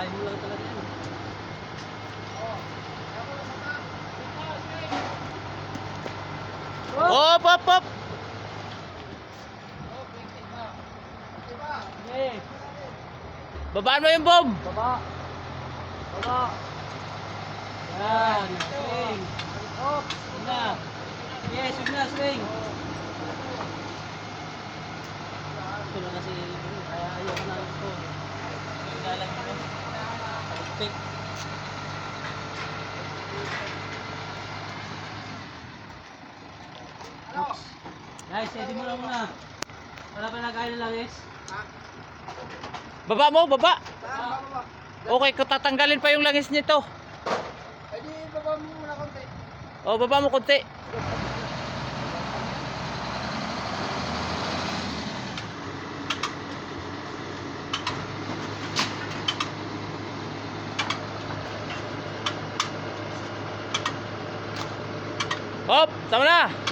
Kakain mo lang talaga yan. Hop, hop, hop. Okay. Babaan mo yung bomb. Baba. Baba. Yan. Swing. Hop. Swing na. Yes, swing na, swing. Ito na kasi, kaya ayaw na ito. Swing na lang ito. Pick. Guys, ready mo lang muna. Wala pa nag-ail lang, guys. Baba mo, baba. Okay, kung tatanggalin pa yung langis nito. Ay di, baba mo muna konti. O, baba mo konti. Hop, tama na.